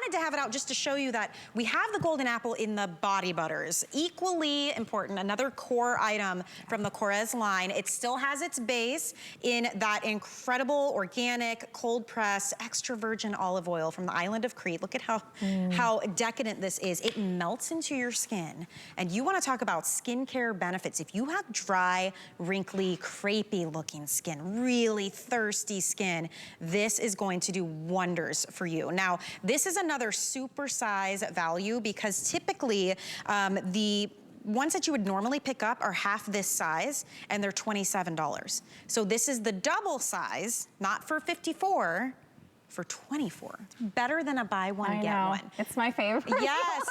wanted to have it out just to show you that we have the golden apple in the body butters. Equally important, another core item from the Korres line. It still has its base in that incredible organic, cold pressed, extra virgin olive oil from the island of Crete. Look at how decadent this is. It melts into your skin. And you want to talk about skincare benefits. If you have dry, wrinkly, crepey looking skin, really thirsty skin, this is going to do wonders for you. Now, this is another super size value because typically the ones that you would normally pick up are half this size and they're $27. So this is the double size, not for $54, for $24. Better than a buy one, get one. It's my favorite. Yes,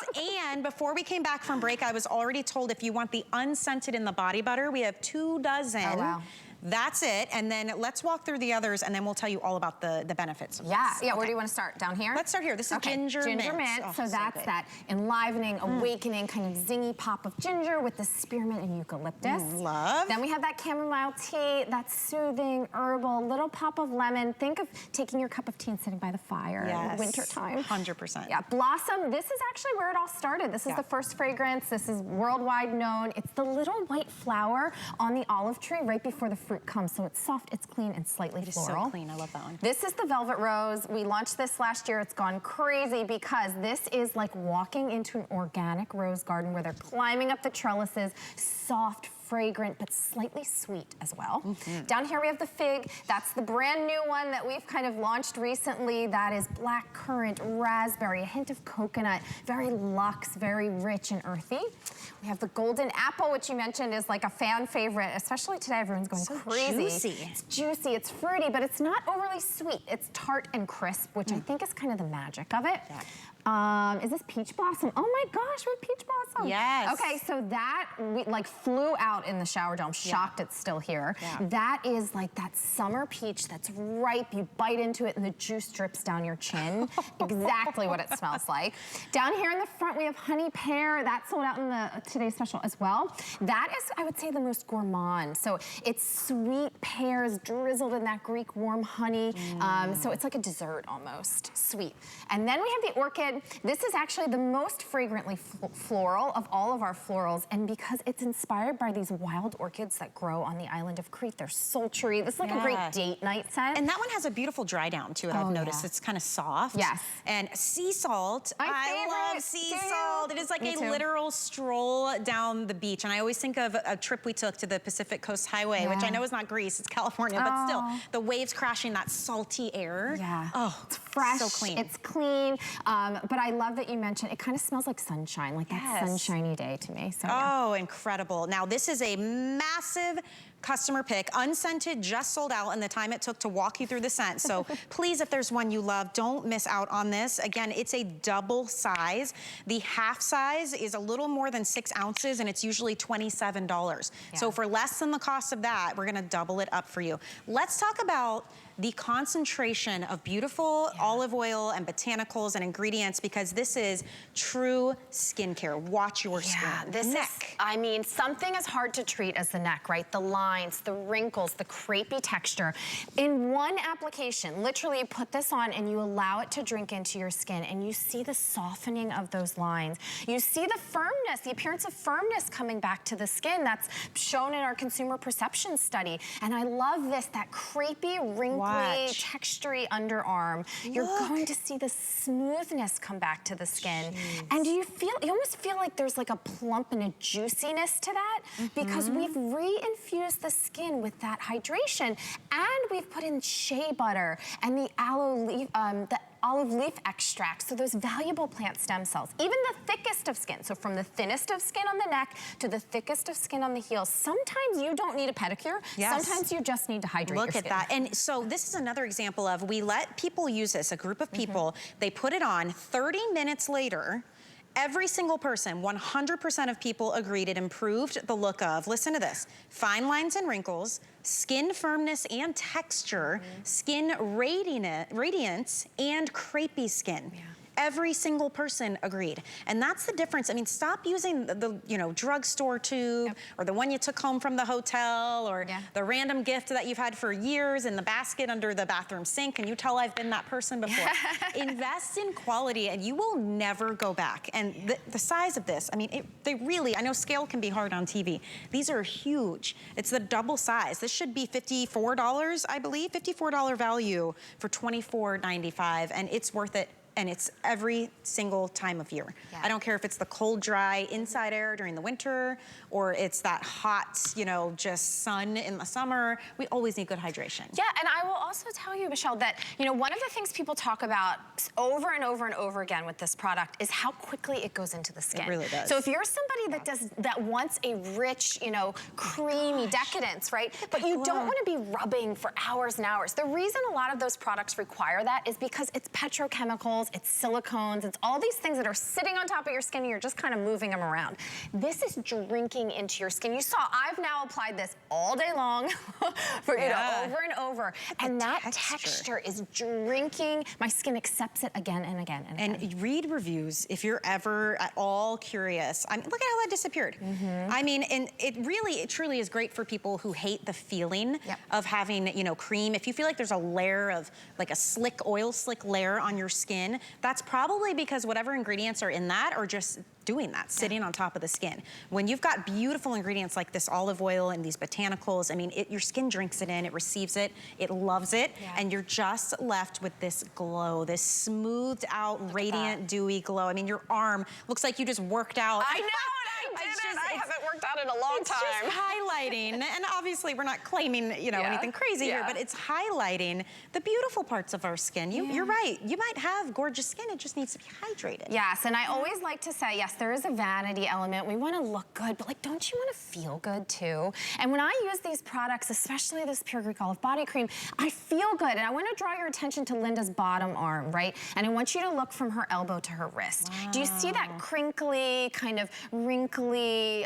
and before we came back from break, I was already told if you want the unscented in the body butter, we have 2 dozen. Oh, wow. That's it, and then let's walk through the others, and then we'll tell you all about the benefits. Yeah, where do you want to start? Down here? Let's start here. This is ginger mint. Ginger mint, Oh, so that's that enlivening, awakening, kind of zingy pop of ginger with the spearmint and eucalyptus. Love. Then we have that chamomile tea, that soothing, herbal, little pop of lemon. Think of taking your cup of tea and sitting by the fire in winter time. 100%. Yeah, blossom, this is actually where it all started. This is the first fragrance. This is worldwide known. It's the little white flower on the olive tree right before the fruit comes, so it's soft, it's clean, and slightly floral. It is so clean, I love that one. This is the Velvet Rose. We launched this last year. It's gone crazy because this is like walking into an organic rose garden where they're climbing up the trellises, soft, fragrant, but slightly sweet as well. Down here we have the fig. That's the brand new one that we've kind of launched recently. That is black currant, raspberry, a hint of coconut, very luxe, very rich and earthy. We have the golden apple, which you mentioned is like a fan favorite, especially today. Everyone's going crazy. Juicy. It's juicy, it's fruity, but it's not overly sweet. It's tart and crisp, which I think is kind of the magic of it. Is this peach blossom? Oh my gosh, we have peach blossom. Yes. Okay, so that we like flew out in the shower dome. Shocked it's still here. That is like that summer peach that's ripe. You bite into it and the juice drips down your chin. Exactly what it smells like. Down here in the front we have honey pear. That sold out in the today's special as well. That is, I would say, the most gourmand. So it's sweet pears drizzled in that Greek warm honey. So it's like a dessert almost, sweet. And then we have the orchid. This is actually the most fragrantly floral of all of our florals, and because it's inspired by these wild orchids that grow on the island of Crete, they're sultry. This is like a great date night scent. And that one has a beautiful dry down to it, I've noticed. It's kind of soft. Yes. And sea salt. I love sea salt. It is like Me a too. literal stroll down the beach. And I always think of a trip we took to the Pacific Coast Highway, which I know is not Greece, it's California, but still, the waves crashing, that salty air. Oh, it's fresh, so clean. it's clean. But I love that you mentioned, it kind of smells like sunshine, like that sunshiny day to me. So, oh, incredible. Now, this is a massive customer pick, unscented, just sold out in the time it took to walk you through the scent. So please, if there's one you love, don't miss out on this. Again, it's a double size. The half size is a little more than 6 ounces and it's usually $27. So for less than the cost of that, we're gonna double it up for you. Let's talk about the concentration of beautiful olive oil and botanicals and ingredients, because this is true skincare. Watch your skin. This neck. I mean, something as hard to treat as the neck, right? The lines, the wrinkles, the crepey texture. In one application, literally you put this on and you allow it to drink into your skin and you see the softening of those lines. You see the firmness, the appearance of firmness coming back to the skin. That's shown in our consumer perception study. And I love this, that crepey, wrinkly, textury underarm. You're going to see the smoothness come back to the skin. And you almost feel like there's like a plump and a juiciness to that because we've re-infused the skin with that hydration, and we've put in shea butter and the aloe leaf, the olive leaf extract, so those valuable plant stem cells. Even the thickest of skin, so from the thinnest of skin on the neck to the thickest of skin on the heels, sometimes you don't need a pedicure, sometimes you just need to hydrate your skin. Look at that. And so this is another example of, we let people use this, a group of people, they put it on, 30 minutes later, every single person, 100% of people agreed it improved the look of, listen to this, fine lines and wrinkles, skin firmness and texture, skin radiance, and crepey skin. Every single person agreed. And that's the difference. I mean, stop using the you know, drugstore tube or the one you took home from the hotel or the random gift that you've had for years in the basket under the bathroom sink. Can you tell I've been that person before? Invest in quality and you will never go back. And the size of this, I mean, they really, I know scale can be hard on TV. These are huge. It's the double size. This should be $54, I believe, $54 value for $24.95, and it's worth it. And it's every single time of year. I don't care if it's the cold, dry inside air during the winter, or it's that hot, you know, just sun in the summer. We always need good hydration. Yeah, and I will also tell you, Michelle, that, you know, one of the things people talk about over and over and over again with this product is how quickly it goes into the skin. It really does. So if you're somebody that wants a rich, you know, creamy decadence, right? But you don't want to be rubbing for hours and hours. The reason a lot of those products require that is because it's petrochemicals, it's silicones, it's all these things that are sitting on top of your skin and you're just kind of moving them around. This is drinking into your skin. You saw I've now applied this all day long for you know, over and over. And that texture is drinking. My skin accepts it again and again and again. And read reviews if you're ever at all curious. I mean, look at how that disappeared. I mean, and it truly is great for people who hate the feeling of having, you know, cream. If you feel like there's a layer of like a slick, oil slick layer on your skin, that's probably because whatever ingredients are in that are just doing that, sitting on top of the skin. When you've got beautiful ingredients like this olive oil and these botanicals, I mean, your skin drinks it in, it receives it, it loves it, and you're just left with this glow, this smoothed out, radiant, dewy glow. I mean, your arm looks like you just worked out. I know, I haven't worked out in a long time. It's just highlighting, and obviously we're not claiming, you know, anything crazy here, but it's highlighting the beautiful parts of our skin. You're right, you might have gorgeous skin, it just needs to be hydrated. Yes, and I always like to say, yes, there is a vanity element. We want to look good, but like, don't you want to feel good too? And when I use these products, especially this Pure Greek Olive Body Cream, I feel good. And I want to draw your attention to Linda's bottom arm, right? And I want you to look from her elbow to her wrist. Do you see that crinkly, kind of wrinkly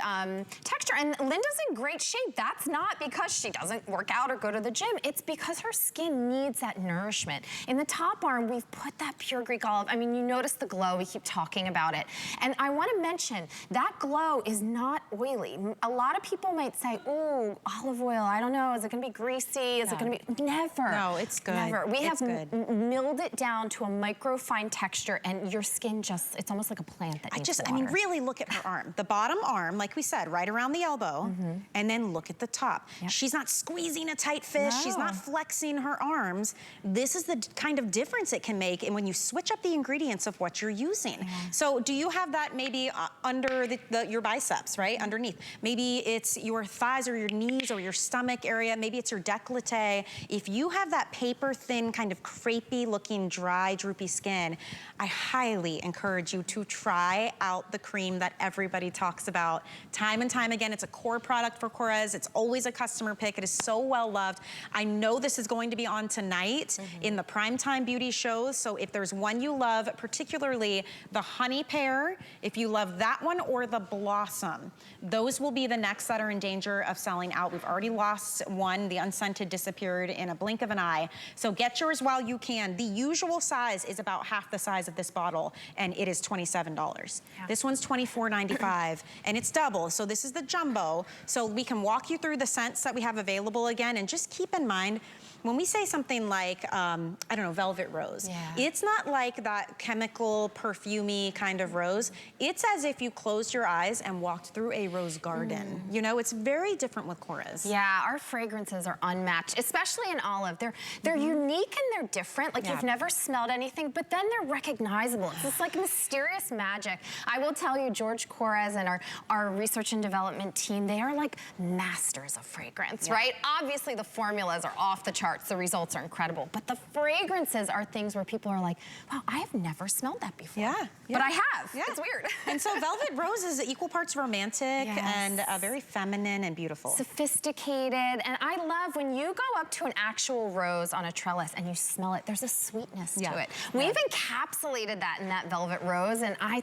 texture? And Linda's in great shape. That's not because she doesn't work out or go to the gym. It's because her skin needs that nourishment. In the top arm, we've put that Pure Greek Olive. I mean, you notice the glow. We keep talking about it. And I want to mention, that glow is not oily. A lot of people might say, ooh, olive oil, I don't know, is it going to be greasy? Is it going to be? Never. No, it's good. Never. We have milled it down to a micro-fine texture, and your skin just, it's almost like a plant that needs water. I mean, really look at her arm. The bottom arm, like we said, right around the elbow, and then look at the top. She's not squeezing a tight fist. She's not flexing her arms. This is the kind of difference it can make and when you switch up the ingredients of what you're using. So do you have that maybe under your biceps, right? Underneath. Maybe it's your thighs or your knees or your stomach area. Maybe it's your décolleté. If you have that paper thin, kind of crepey looking, dry, droopy skin, I highly encourage you to try out the cream that everybody talks about time and time again. It's a core product for Korres. It's always a customer pick. It is so well loved. I know this is going to be on tonight in the primetime beauty shows. So if there's one you love, particularly the honey pear, if you love that one, or the blossom, those will be the next that are in danger of selling out. We've already lost one. The unscented disappeared in a blink of an eye. So get yours while you can. The usual size is about half the size of this bottle, and it is $27. This one's $24.95, and it's double. So this is the jumbo. So we can walk you through the scents that we have available again, and just keep in mind, when we say something like, I don't know, velvet rose, it's not like that chemical, perfumey kind of rose. It's as if you closed your eyes and walked through a rose garden. You know, it's very different with Korres. Yeah, our fragrances are unmatched, especially in olive. They're unique and they're different. Like you've never smelled anything, but then they're recognizable. It's this like mysterious magic. I will tell you, George Korres and our research and development team, they are like masters of fragrance, right? Obviously the formulas are off the charts. The results are incredible, but the fragrances are things where people are like, wow, I have never smelled that before. But I have. It's weird. And so velvet rose is equal parts romantic and very feminine and beautiful. Sophisticated. And I love when you go up to an actual rose on a trellis and you smell it, there's a sweetness to it. We've encapsulated that in that velvet rose, and I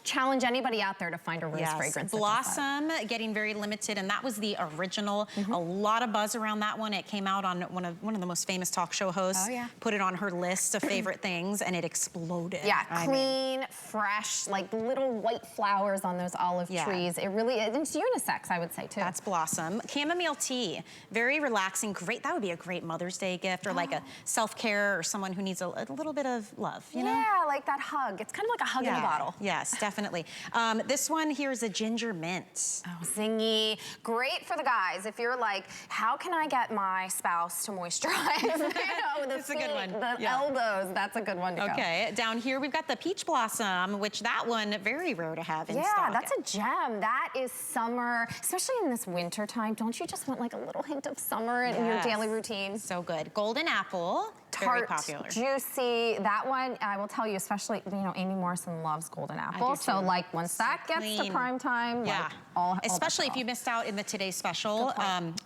challenge anybody out there to find a rose fragrance. Blossom getting very limited, and that was the original. A lot of buzz around that one. It came out on one one of the most famous talk show hosts, put it on her list of favorite things, and it exploded. Yeah, clean, fresh, like little white flowers on those olive trees. It really is. It's unisex, I would say, too. That's Blossom. Chamomile tea, very relaxing, great. That would be a great Mother's Day gift, or like a self-care, or someone who needs a little bit of love, you know? Yeah, like that hug. It's kind of like a hug in a bottle. Yes, definitely. This one here is a ginger mint. Oh, zingy. Great for the guys. If you're like, how can I get my spouse to moisturize? You know, that's a good one. The elbows, that's a good one to go. Okay, down here we've got the peach blossom, which that one, very rare to have in stock. Yeah, that's a gem. That is summer, especially in this winter time. Don't you just want like a little hint of summer in your daily routine? So good. Golden apple, tart, very popular. Juicy. That one, I will tell you, especially, you know, Amy Morrison loves golden apple. So like once that gets to prime time, like all especially if you missed out in the Today Special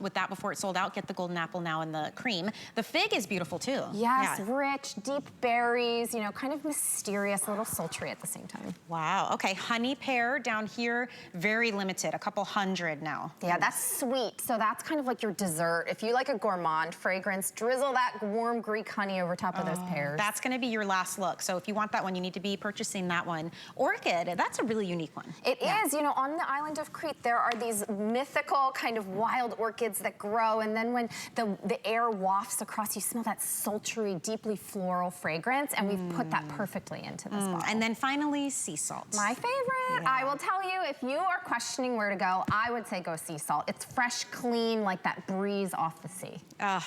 with that before it sold out, get the golden apple now in the cream. The fig is beautiful too. Yes, rich, deep berries, you know, kind of mysterious, a little sultry at the same time. Wow, okay, honey pear down here, very limited, a couple hundred now. Yeah, that's sweet, so that's kind of like your dessert. If you like a gourmand fragrance, drizzle that warm Greek honey over top of those pears. That's gonna be your last look, so if you want that one, you need to be purchasing that one. Orchid, that's a really unique one. It is, you know, on the island of Crete, there are these mythical kind of wild orchids that grow, and then when the air wafts across, you smell that sultry, deeply floral fragrance, and we've put that perfectly into this bottle. And then finally, sea salt. My favorite. I will tell you, if you are questioning where to go, I would say go sea salt. It's fresh, clean, like that breeze off the sea.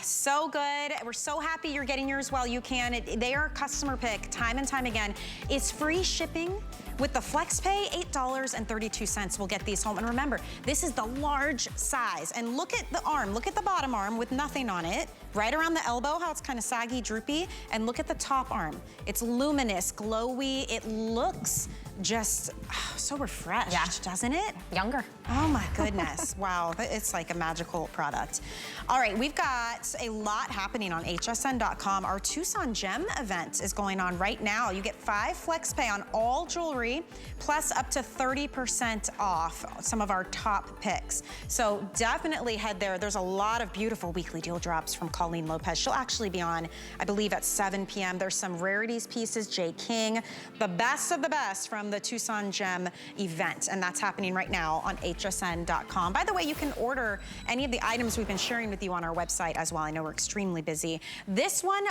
So good. We're so happy you're getting yours while you can. They are customer pick time and time again. It's free shipping. With the FlexPay, $8.32 will get these home. And remember, this is the large size. And look at the arm, look at the bottom arm with nothing on it. Right around the elbow, how it's kind of saggy, droopy. And look at the top arm. It's luminous, glowy. It looks just so refreshed, doesn't it? Younger. Oh my goodness. Wow, it's like a magical product. All right, we've got a lot happening on hsn.com. Our Tucson Gem event is going on right now. You get 5 FlexPay on all jewelry, plus up to 30% off some of our top picks. So definitely head there. There's a lot of beautiful weekly deal drops from Colleen Lopez. She'll actually be on, I believe, at 7 p.m. There's some rarities pieces, Jay King, the best of the best from the Tucson Gem event, and that's happening right now on hsn.com. By the way, you can order any of the items we've been sharing with you on our website as well. I know we're extremely busy. This one,